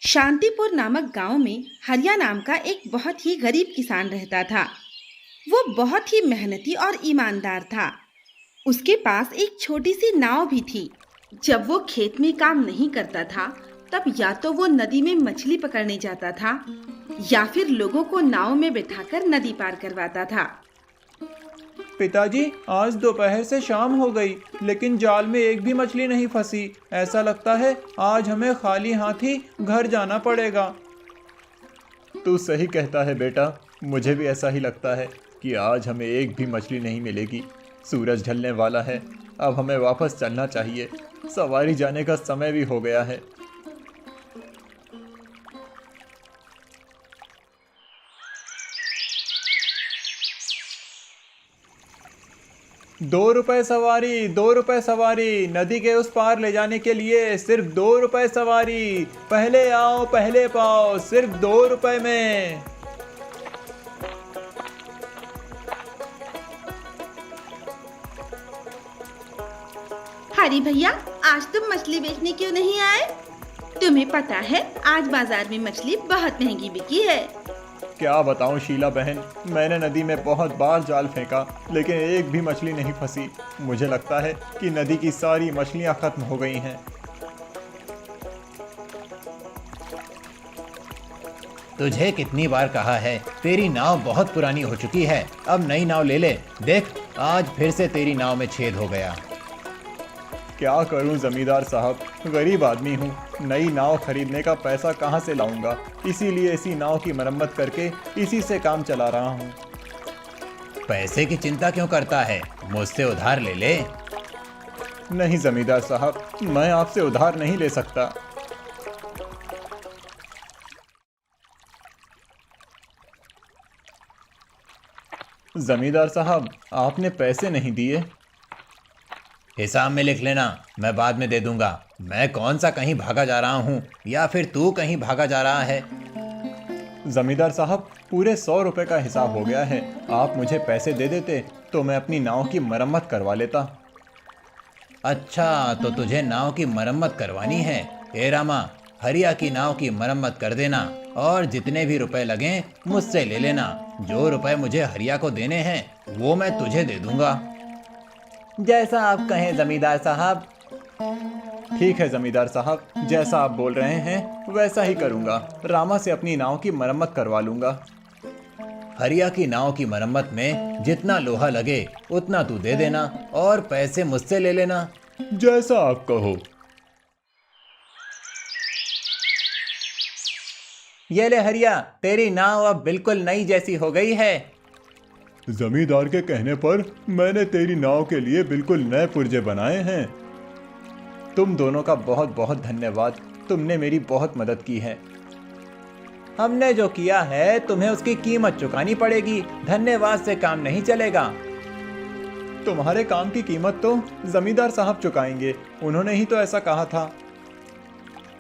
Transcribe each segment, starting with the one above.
शांतिपुर नामक गांव में हरिया नाम का एक बहुत ही गरीब किसान रहता था। वो बहुत ही मेहनती और ईमानदार था। उसके पास एक छोटी सी नाव भी थी। जब वो खेत में काम नहीं करता था, तब या तो वो नदी में मछली पकड़ने जाता था या फिर लोगों को नाव में बिठाकर नदी पार करवाता था। पिताजी, आज दोपहर से शाम हो गई लेकिन जाल में एक भी मछली नहीं फंसी। ऐसा लगता है आज हमें खाली हाथ ही घर जाना पड़ेगा। तू सही कहता है बेटा, मुझे भी ऐसा ही लगता है कि आज हमें एक भी मछली नहीं मिलेगी। सूरज ढलने वाला है, अब हमें वापस चलना चाहिए। सवारी जाने का समय भी हो गया है। ₹2 सवारी, ₹2 सवारी। नदी के उस पार ले जाने के लिए सिर्फ ₹2 सवारी। पहले आओ पहले पाओ, सिर्फ ₹2 में। हरी भैया, आज तुम मछली बेचने क्यों नहीं आए? तुम्हें पता है आज बाजार में मछली बहुत महंगी बिकी है। क्या बताऊं शीला बहन, मैंने नदी में बहुत बार जाल फेंका लेकिन एक भी मछली नहीं फंसी। मुझे लगता है कि नदी की सारी मछलियां खत्म हो गई हैं। तुझे कितनी बार कहा है, तेरी नाव बहुत पुरानी हो चुकी है, अब नई नाव ले ले। देख, आज फिर से तेरी नाव में छेद हो गया। क्या करूं जमींदार साहब, गरीब आदमी हूं, नई नाव खरीदने का पैसा कहां से लाऊंगा। इसीलिए इसी नाव की मरम्मत करके इसी से काम चला रहा हूं। पैसे की चिंता क्यों करता है, मुझसे उधार ले ले। नहीं जमींदार साहब, मैं आपसे उधार नहीं ले सकता। जमींदार साहब, आपने पैसे नहीं दिए। हिसाब में लिख लेना, मैं बाद में दे दूंगा। मैं कौन सा कहीं भागा जा रहा हूँ या फिर तू कहीं भागा जा रहा है? जमींदार साहब, पूरे ₹100 का हिसाब हो गया है। आप मुझे पैसे दे देते तो मैं अपनी नाव की मरम्मत करवा लेता। अच्छा, तो तुझे नाव की मरम्मत करवानी है। ए रामा, हरिया की नाव की मरम्मत कर देना और जितने भी रुपए लगें मुझसे ले लेना। जो रुपए मुझे हरिया को देने हैं वो मैं तुझे दे दूंगा। जैसा आप कहें जमींदार साहब। ठीक है जमींदार साहब, जैसा आप बोल रहे हैं वैसा ही करूंगा। रामा से अपनी नाव की मरम्मत करवा लूंगा। हरिया की नाव की मरम्मत में जितना लोहा लगे उतना तू दे देना और पैसे मुझसे ले लेना। जैसा आप कहो। ये ले हरिया, तेरी नाव अब बिल्कुल नई जैसी हो गई है। जमींदार के कहने पर मैंने तेरी नाव के लिए बिल्कुल नए पुर्जे बनाए हैं। तुम दोनों का बहुत बहुत धन्यवाद, तुमने मेरी बहुत मदद की है। हमने जो किया है तुम्हें उसकी कीमत चुकानी पड़ेगी, धन्यवाद से काम नहीं चलेगा। तुम्हारे काम की कीमत तो जमींदार साहब चुकाएंगे, उन्होंने ही तो ऐसा कहा था।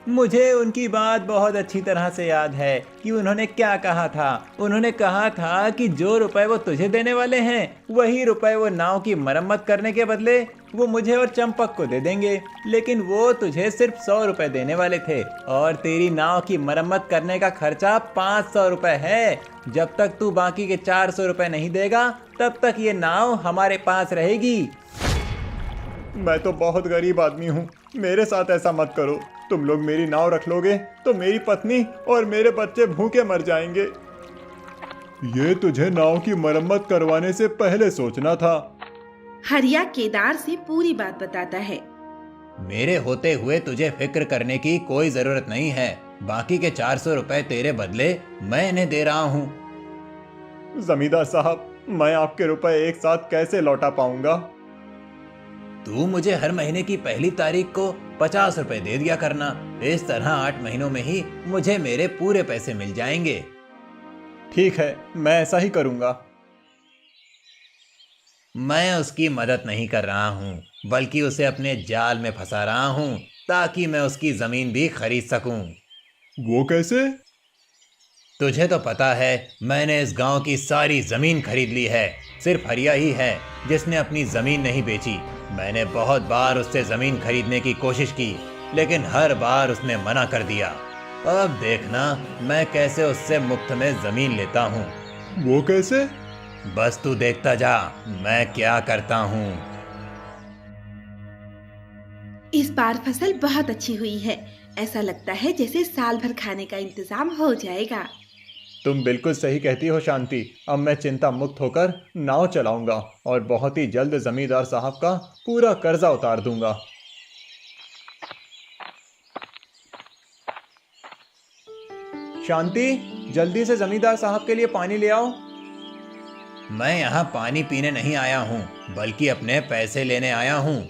मुझे उनकी बात बहुत अच्छी तरह से याद है कि उन्होंने क्या कहा था। उन्होंने कहा था कि जो रुपए वो तुझे देने वाले हैं वही रुपए वो नाव की मरम्मत करने के बदले वो मुझे और चंपक को दे देंगे। लेकिन वो तुझे सिर्फ ₹100 देने वाले थे और तेरी नाव की मरम्मत करने का खर्चा ₹500 है। जब तक तू बाकी के ₹400 नहीं देगा तब तक ये नाव हमारे पास रहेगी। मैं तो बहुत गरीब आदमी हूँ, मेरे साथ ऐसा मत करो। तुम लोग मेरी नाव रख लोगे तो मेरी पत्नी और मेरे बच्चे भूखे मर जाएंगे। ये तुझे नाव की मरम्मत करवाने से पहले सोचना था। हरिया केदार से पूरी बात बताता है। मेरे होते हुए तुझे फिक्र करने की कोई जरूरत नहीं है। बाकी के ₹400 तेरे बदले मैं इन्हें दे रहा हूँ। जमींदार साहब, मैं आपके रुपए एक साथ कैसे लौटा पाऊंगा? तू मुझे हर महीने की पहली तारीख को ₹50 दे दिया करना। इस तरह 8 महीनों में ही मुझे मेरे पूरे पैसे मिल जाएंगे। ठीक है, मैं ऐसा ही करूंगा। मैं उसकी मदद नहीं कर रहा हूँ, बल्कि उसे अपने जाल में फंसा रहा हूँ ताकि मैं उसकी जमीन भी खरीद सकूं। वो कैसे? तुझे तो पता है मैंने इस गांव की सारी जमीन खरीद ली है। सिर्फ हरिया ही है जिसने अपनी जमीन नहीं बेची। मैंने बहुत बार उससे जमीन खरीदने की कोशिश की लेकिन हर बार उसने मना कर दिया। अब देखना मैं कैसे उससे मुफ्त में जमीन लेता हूँ। वो कैसे? बस तू देखता जा मैं क्या करता हूँ। इस बार फसल बहुत अच्छी हुई है। ऐसा लगता है जैसे साल भर खाने का इंतजाम हो जाएगा। तुम बिल्कुल सही कहती हो शांति। अब मैं चिंता मुक्त होकर नाव चलाऊंगा और बहुत ही जल्द जमींदार साहब का पूरा कर्जा उतार दूंगा। शांति, जल्दी से जमींदार साहब के लिए पानी ले आओ। मैं यहाँ पानी पीने नहीं आया हूँ बल्कि अपने पैसे लेने आया हूँ।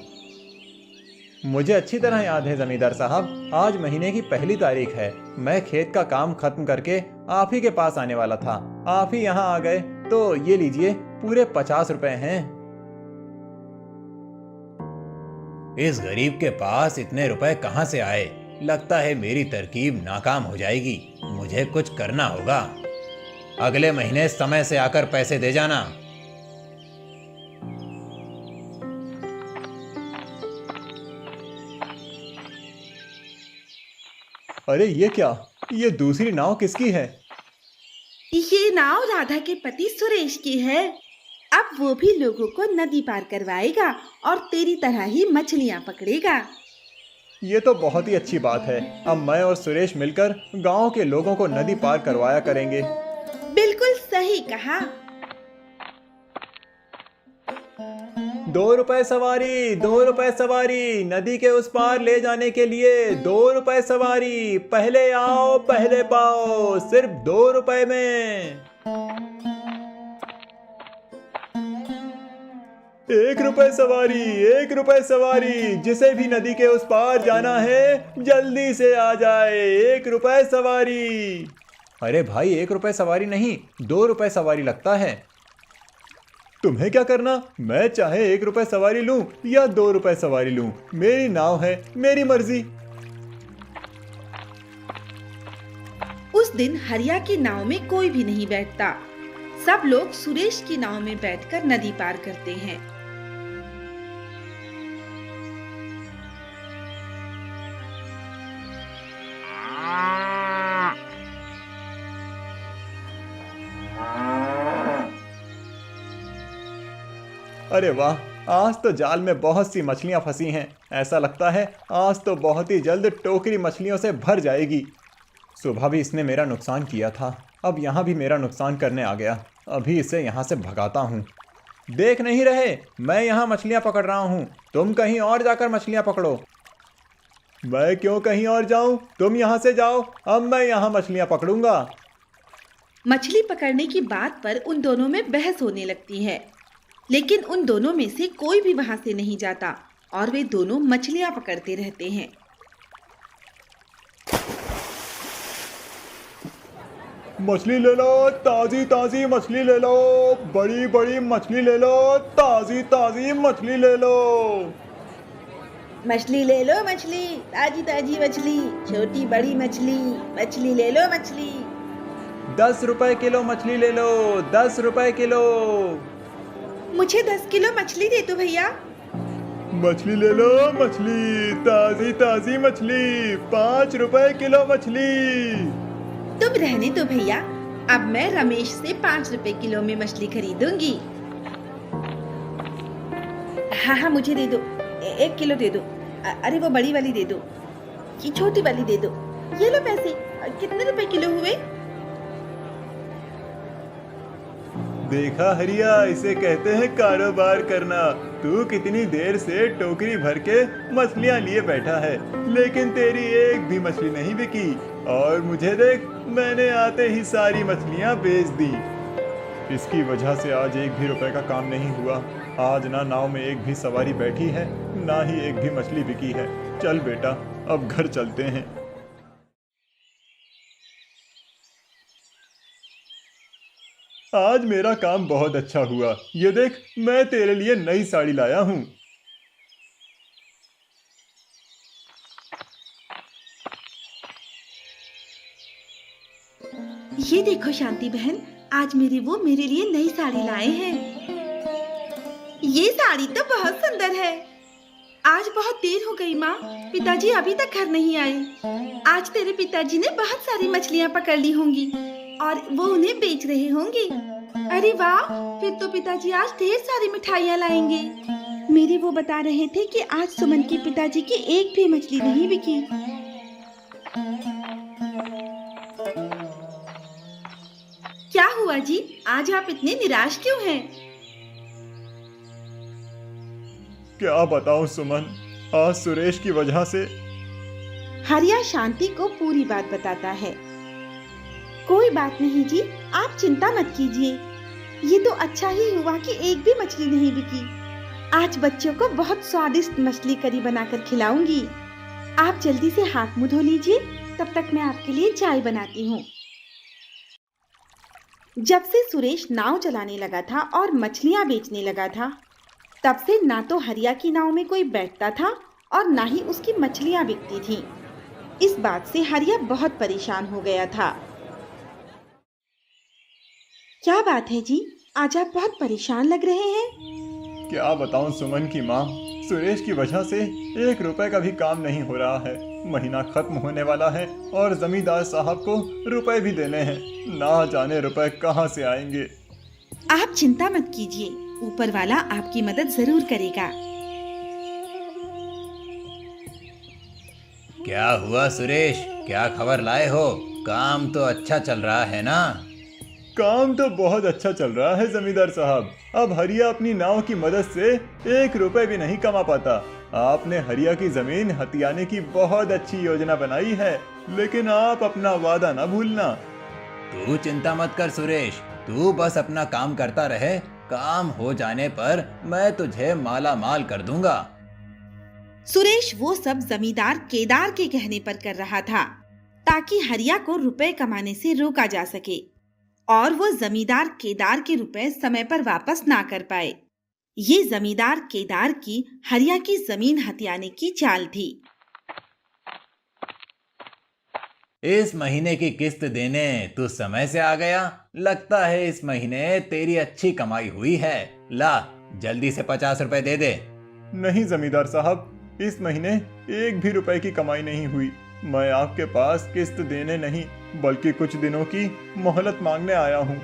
मुझे अच्छी तरह याद है जमींदार साहब, आज महीने की 1 तारीख है। मैं खेत का काम खत्म करके आप ही के पास आने वाला था। आप ही यहाँ आ गए तो ये लीजिए, पूरे 50 रुपए हैं। इस गरीब के पास इतने रुपए कहाँ से आए? लगता है मेरी तरकीब नाकाम हो जाएगी। मुझे कुछ करना होगा। अगले महीने समय से आकर पैसे दे जाना। अरे ये क्या? ये दूसरी नाव किसकी है? ये नाव राधा के पति सुरेश की है। अब वो भी लोगों को नदी पार करवाएगा और तेरी तरह ही मछलियाँ पकड़ेगा। ये तो बहुत ही अच्छी बात है। अब मैं और सुरेश मिलकर गांव के लोगों को नदी पार करवाया करेंगे। बिल्कुल सही कहा। 2 रुपए सवारी, 2 रुपए सवारी, नदी के उस पार ले जाने के लिए 2 रुपए सवारी। पहले आओ पहले पाओ, सिर्फ 2 रुपए में। 1 रुपए सवारी, 1 रुपए सवारी, जिसे भी नदी के उस पार जाना है जल्दी से आ जाए। 1 रुपए सवारी। अरे भाई, 1 रुपए सवारी नहीं, 2 रुपए सवारी लगता है। तुम्हें क्या करना? मैं चाहे 1 रुपए सवारी लूं या 2 रुपए सवारी लूं, मेरी नाव है, मेरी मर्जी। उस दिन हरिया की नाव में कोई भी नहीं बैठता। सब लोग सुरेश की नाव में बैठकर नदी पार करते हैं। अरे वाह, आज तो जाल में बहुत सी मछलियां फंसी हैं। ऐसा लगता है आज तो बहुत ही जल्द टोकरी मछलियों से भर जाएगी। सुबह भी इसने मेरा नुकसान किया था, अब यहाँ भी मेरा नुकसान करने आ गया। अभी इसे यहाँ से भगाता हूँ। देख नहीं रहे, मैं यहाँ मछलियाँ पकड़ रहा हूँ, तुम कहीं और जाकर मछलियाँ पकड़ो। मैं क्यों कहीं और जाऊँ? तुम यहाँ से जाओ, अब मैं यहाँ मछलियाँ पकड़ूंगा। मछली पकड़ने की बात पर उन दोनों में बहस होने लगती है, लेकिन उन दोनों में से कोई भी वहां से नहीं जाता और वे दोनों मछलियां पकड़ते रहते हैं। मछली ले लो, ताजी ताजी मछली ले लो, बड़ी बड़ी मछली ले लो, ताजी ताजी मछली ले लो। मछली ले लो, मछली ताजी ताजी मछली, छोटी बड़ी मछली, मछली ले लो मछली। 10 रुपए किलो मछली ले लो, 10 रुपए किलो। मुझे 10 किलो मछली दे दो भैया। मछली ले लो, मछली ताजी ताजी मछली, 5 रुपए किलो मछली। तुम रहने दो भैया, अब मैं रमेश से 5 रुपए किलो में मछली खरीदूंगी। हाँ, मुझे दे दो, 1 किलो दे दो। अरे वो बड़ी वाली दे दो, ये छोटी वाली दे दो। ये लो पैसे। कितने रुपए किलो हुए? देखा हरिया, इसे कहते हैं कारोबार करना। तू कितनी देर से टोकरी भर के मछलियां लिए बैठा है, लेकिन तेरी एक भी मछली नहीं बिकी। और मुझे देख, मैंने आते ही सारी मछलियां बेच दी। इसकी वजह से आज 1 भी रुपए का काम नहीं हुआ। आज ना नाव में एक भी सवारी बैठी है, ना ही एक भी मछली बिकी है। चल बेटा, अब घर चलते हैं। आज मेरा काम बहुत अच्छा हुआ। ये देख, मैं तेरे लिए नई साड़ी लाया हूँ। ये देखो शांति बहन, आज वो मेरे लिए नई साड़ी लाए हैं। ये साड़ी तो बहुत सुंदर है। आज आज बहुत देर हो गई माँ, पिताजी अभी तक घर नहीं आए। आज तेरे पिताजी ने बहुत सारी मछलियाँ पकड़ ली होंगी और वो उन्हें बेच रहे होंगे। अरे वाह, फिर तो पिताजी आज ढेर सारी मिठाइयाँ लाएंगे। मेरे वो बता रहे थे कि आज सुमन के पिताजी की एक भी मछली नहीं बिकी। क्या हुआ जी, आज आप इतने निराश क्यों हैं? क्या बताऊं सुमन, आज सुरेश की वजह से। हरिया शांति को पूरी बात बताता है। कोई बात नहीं जी, आप चिंता मत कीजिए। ये तो अच्छा ही हुआ कि एक भी मछली नहीं बिकी। आज बच्चों को बहुत स्वादिष्ट मछली करी बनाकर खिलाऊंगी। आप जल्दी से हाथ मुंह धो लीजिए, तब तक मैं आपके लिए चाय बनाती हूँ। जब से सुरेश नाव चलाने लगा था और मछलियाँ बेचने लगा था, तब से ना तो हरिया की नाव में कोई बैठता था और ना ही उसकी मछलियाँ बिकती थीं। इस बात से हरिया बहुत परेशान हो गया था। क्या बात है जी, आज आप बहुत परेशान लग रहे हैं। क्या बताऊं सुमन की माँ, सुरेश की वजह से 1 रुपए का भी काम नहीं हो रहा है। महीना खत्म होने वाला है और जमींदार साहब को रुपए भी देने हैं। ना जाने रुपए कहाँ से आएंगे। आप चिंता मत कीजिए, ऊपर वाला आपकी मदद जरूर करेगा। क्या हुआ सुरेश, क्या खबर लाए हो? काम तो अच्छा चल रहा है ना? काम तो बहुत अच्छा चल रहा है जमींदार साहब। अब हरिया अपनी नाव की मदद से 1 रुपए भी नहीं कमा पाता। आपने हरिया की जमीन हथियाने की बहुत अच्छी योजना बनाई है, लेकिन आप अपना वादा ना भूलना। तू चिंता मत कर सुरेश, तू बस अपना काम करता रहे। काम हो जाने पर मैं तुझे माला माल कर दूंगा। सुरेश वो सब जमींदार केदार के कहने पर कर रहा था, ताकि हरिया को रुपए कमाने से रोका जा सके और वो जमींदार केदार के रुपए समय पर वापस ना कर पाए। ये जमींदार केदार की हरिया की जमीन हथियाने की चाल थी। इस महीने की किस्त देने तू समय से आ गया। लगता है इस महीने तेरी अच्छी कमाई हुई है। ला, जल्दी से 50 रुपए दे दे। नहीं जमींदार साहब, इस महीने 1 भी रुपए की कमाई नहीं हुई। मैं आपके पास किस्त देने नहीं, बल्कि कुछ दिनों की मोहलत मांगने आया हूँ।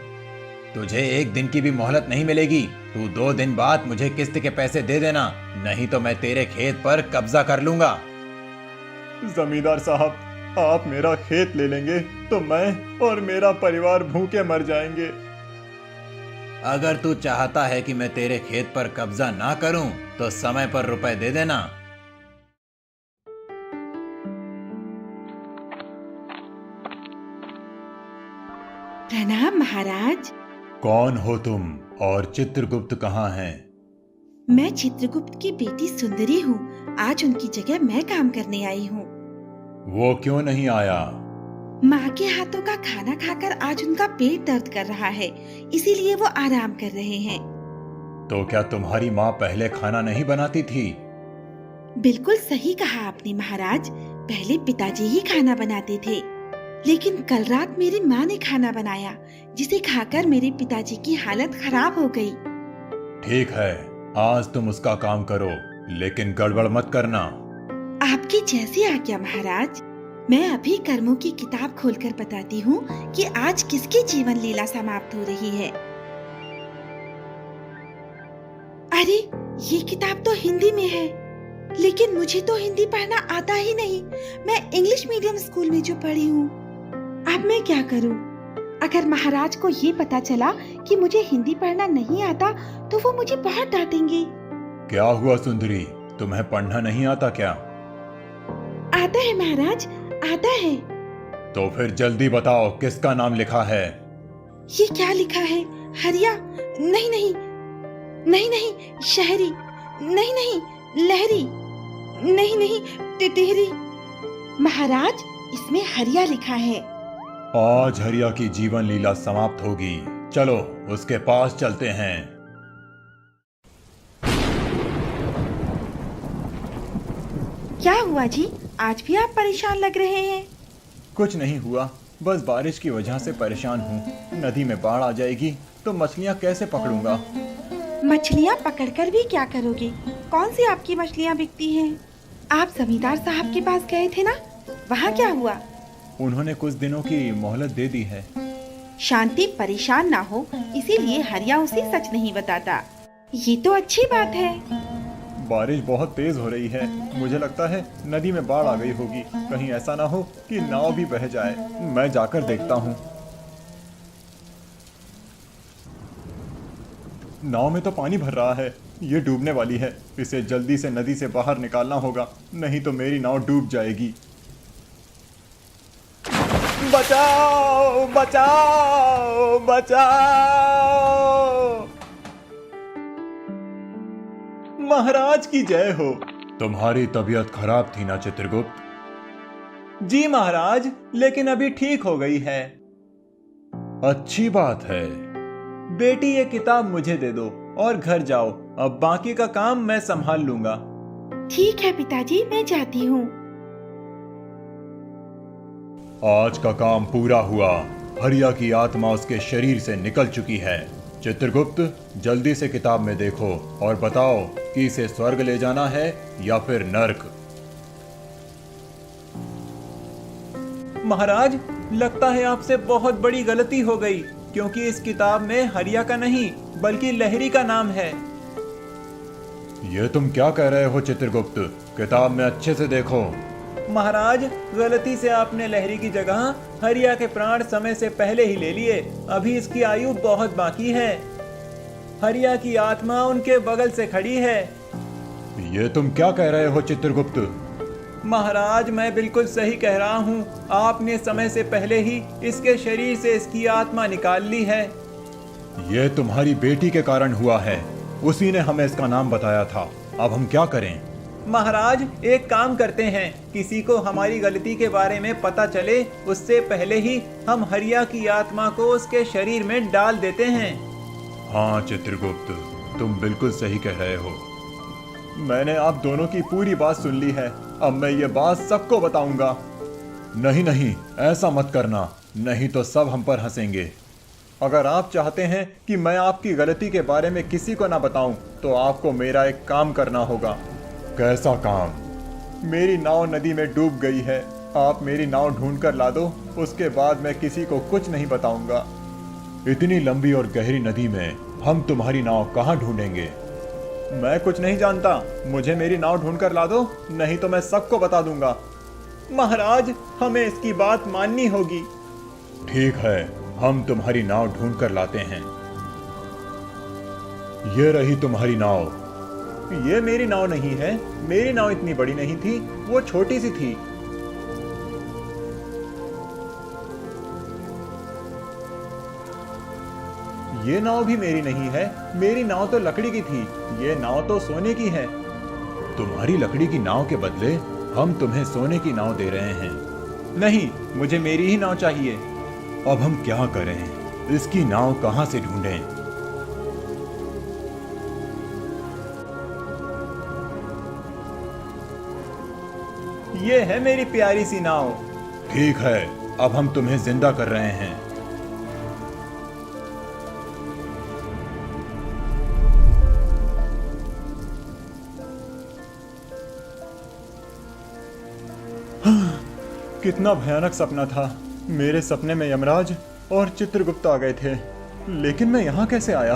तुझे 1 दिन की भी मोहलत नहीं मिलेगी। तू 2 दिन बाद मुझे किस्त के पैसे दे देना, नहीं तो मैं तेरे खेत पर कब्जा कर लूंगा। जमींदार साहब, आप मेरा खेत ले लेंगे तो मैं और मेरा परिवार भूखे मर जाएंगे। अगर तू चाहता है कि मैं तेरे खेत पर कब्जा ना करूं, तो समय पर रुपए दे देना। प्रणाम महाराज। कौन हो तुम और चित्रगुप्त कहाँ हैं? मैं चित्रगुप्त की बेटी सुंदरी हूँ। आज उनकी जगह मैं काम करने आई हूँ। वो क्यों नहीं आया? माँ के हाथों का खाना खाकर आज उनका पेट दर्द कर रहा है, इसीलिए वो आराम कर रहे हैं। तो क्या तुम्हारी माँ पहले खाना नहीं बनाती थी? बिल्कुल सही कहा आपने महाराज, पहले पिताजी ही खाना बनाते थे, लेकिन कल रात मेरी माँ ने खाना बनाया, जिसे खाकर मेरे पिताजी की हालत खराब हो गई। ठीक है, आज तुम उसका काम करो, लेकिन गड़बड़ मत करना। आपकी जैसी आज्ञा महाराज। मैं अभी कर्मों की किताब खोलकर बताती हूँ कि आज किसकी जीवन लीला समाप्त हो रही है। अरे, ये किताब तो हिंदी में है, लेकिन मुझे तो हिंदी पढ़ना आता ही नहीं। मैं इंग्लिश मीडियम स्कूल में जो पढ़ी हूँ। अब मैं क्या करूँ? अगर महाराज को ये पता चला कि मुझे हिंदी पढ़ना नहीं आता, तो वो मुझे बहुत डांटेंगे। क्या हुआ सुंदरी, तुम्हें पढ़ना नहीं आता क्या? आता है महाराज, आता है। तो फिर जल्दी बताओ, किसका नाम लिखा है? ये क्या लिखा है? हरिया? नहीं नहीं, नहीं नहीं, शहरी? नहीं नहीं, लहरी? नहीं नहीं, टिटहरी? महाराज, इसमें हरिया लिखा है। आज हरिया की जीवन लीला समाप्त होगी। चलो उसके पास चलते हैं। क्या हुआ जी, आज भी आप परेशान लग रहे हैं? कुछ नहीं हुआ, बस बारिश की वजह से परेशान हूँ। नदी में बाढ़ आ जाएगी तो मछलियाँ कैसे पकड़ूंगा? मछलियाँ पकड़कर भी क्या करोगे? कौन सी आपकी मछलियाँ बिकती हैं? आप जमींदार साहब के पास गए थे ना, वहाँ क्या हुआ? उन्होंने कुछ दिनों की मोहलत दे दी है। शांति परेशान ना हो इसीलिए हरिया उसे सच नहीं बताता। ये तो अच्छी बात है। बारिश बहुत तेज हो रही है, मुझे लगता है नदी में बाढ़ आ गई होगी। कहीं ऐसा ना हो कि नाव भी बह जाए। मैं जाकर देखता हूँ। नाव में तो पानी भर रहा है, ये डूबने वाली है। इसे जल्दी से नदी से बाहर निकालना होगा, नहीं तो मेरी नाव डूब जाएगी। बचाओ बचाओ बचाओ! महाराज की जय हो। तुम्हारी तबीयत खराब थी ना चित्रगुप्त? जी महाराज, लेकिन अभी ठीक हो गई है। अच्छी बात है। बेटी ये किताब मुझे दे दो और घर जाओ। अब बाकी का काम मैं संभाल लूंगा। ठीक है पिताजी, मैं जाती हूँ। आज का काम पूरा हुआ। हरिया की आत्मा उसके शरीर से निकल चुकी है। चित्रगुप्त, जल्दी से किताब में देखो और बताओ कि इसे स्वर्ग ले जाना है या फिर नर्क। महाराज, लगता है आपसे बहुत बड़ी गलती हो गई, क्योंकि इस किताब में हरिया का नहीं बल्कि लहरी का नाम है। ये तुम क्या कह रहे हो चित्रगुप्त? किताब में अच्छे से देखो। महाराज, गलती से आपने लहरी की जगह हरिया के प्राण समय से पहले ही ले लिए। अभी इसकी आयु बहुत बाकी है। हरिया की आत्मा उनके बगल से खड़ी है। ये तुम क्या कह रहे हो चित्रगुप्त? महाराज, मैं बिल्कुल सही कह रहा हूँ। आपने समय से पहले ही इसके शरीर से इसकी आत्मा निकाल ली है। ये तुम्हारी बेटी के कारण हुआ है, उसी ने हमें इसका नाम बताया था। अब हम क्या करें? महाराज, एक काम करते हैं, किसी को हमारी गलती के बारे में पता चले उससे पहले ही हम हरिया की आत्मा को उसके शरीर में डाल देते हैं। हाँ चित्रगुप्त, तुम बिल्कुल सही कह रहे हो। मैंने आप दोनों की पूरी बात सुन ली है। अब मैं ये बात सबको बताऊंगा। नहीं नहीं, ऐसा मत करना, नहीं तो सब हम पर हंसेंगे। अगर आप चाहते हैं कि मैं आपकी गलती के बारे में किसी को ना बताऊं, तो आपको मेरा एक काम करना होगा। कैसा काम? मेरी नाव नदी में डूब गई है। आप मेरी नाव ढूंढ कर ला दो, उसके बाद मैं किसी को कुछ नहीं बताऊंगा। इतनी लंबी और गहरी नदी में हम तुम्हारी नाव कहाँ ढूंढेंगे? मैं कुछ नहीं जानता, मुझे मेरी नाव ढूंढ कर ला दो, नहीं तो मैं सबको बता दूंगा। महाराज, हमें इसकी बात माननी होगी। ठीक है, हम तुम्हारी नाव ढूंढ कर लाते हैं। ये रही तुम्हारी नाव। ये मेरी नाव नहीं है, मेरी नाव इतनी बड़ी नहीं थी, वो छोटी सी थी। ये नाव भी मेरी नहीं है, मेरी नाव तो लकड़ी की थी। ये नाव तो सोने की है। तुम्हारी लकड़ी की नाव के बदले हम तुम्हें सोने की नाव दे रहे हैं। नहीं, मुझे मेरी ही नाव चाहिए। अब हम क्या करें? इसकी नाव कहां से ढूंढें? ये है मेरी प्यारी सी नाव। ठीक है, अब हम तुम्हें जिंदा कर रहे हैं। कितना भयानक सपना था। मेरे सपने में यमराज और चित्रगुप्त आ गए थे, लेकिन मैं यहाँ कैसे आया?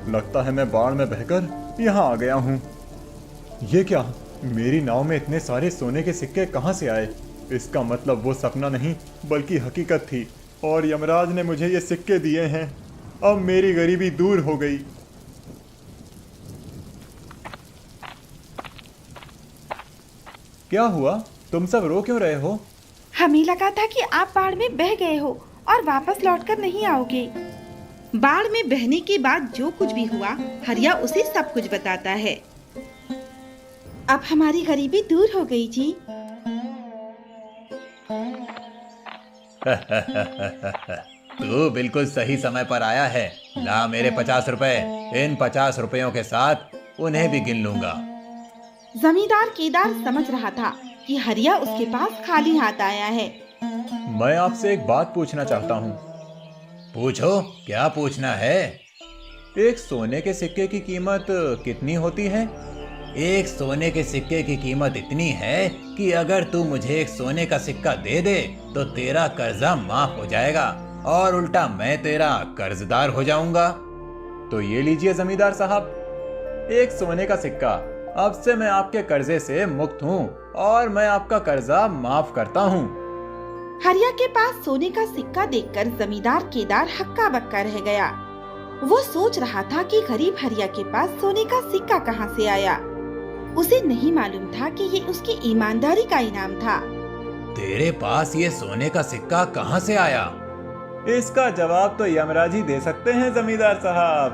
लगता है मैं बाढ़ में बहकर यहाँ आ गया हूँ। ये क्या? मेरी नाव में इतने सारे सोने के सिक्के कहाँ से आए? इसका मतलब वो सपना नहीं बल्कि हकीकत थी, और यमराज ने मुझे ये सिक्के दिए हैं। अब मेरी गरीबी दूर हो गई। क्या हुआ? तुम सब रो क्यों रहे हो? हमें लगा था कि आप बाढ़ में बह गए हो और वापस लौटकर नहीं आओगे। बाढ़ में बहने के बाद जो कुछ भी हुआ, हरिया उसे सब कुछ बताता है। अब हमारी गरीबी दूर हो गई जी। तू बिल्कुल सही समय पर आया है। ला मेरे 50 रुपए। इन 50 रुपयों के साथ उन्हें भी गिन लूंगा। जमींदार केदार समझ रहा था कि हरिया उसके पास खाली हाथ आया है। मैं आपसे एक बात पूछना चाहता हूँ। पूछो, क्या पूछना है? एक सोने के सिक्के की कीमत कितनी होती है? एक सोने के सिक्के की कीमत इतनी है कि अगर तू मुझे एक सोने का सिक्का दे दे तो तेरा कर्जा माफ हो जाएगा और उल्टा मैं तेरा कर्जदार हो जाऊंगा। तो ये लीजिए जमींदार साहब, एक सोने का सिक्का। अब से मैं आपके कर्जे से मुक्त हूँ और मैं आपका कर्जा माफ करता हूँ। हरिया के पास सोने का सिक्का देखकर जमींदार केदार हक्का बक्का रह गया। वो सोच रहा था कि गरीब हरिया के पास सोने का सिक्का कहाँ से आया। उसे नहीं मालूम था कि ये उसकी ईमानदारी का इनाम था। तेरे पास ये सोने का सिक्का कहाँ से आया? इसका जवाब तो यमराज ही दे सकते हैं जमींदार साहब।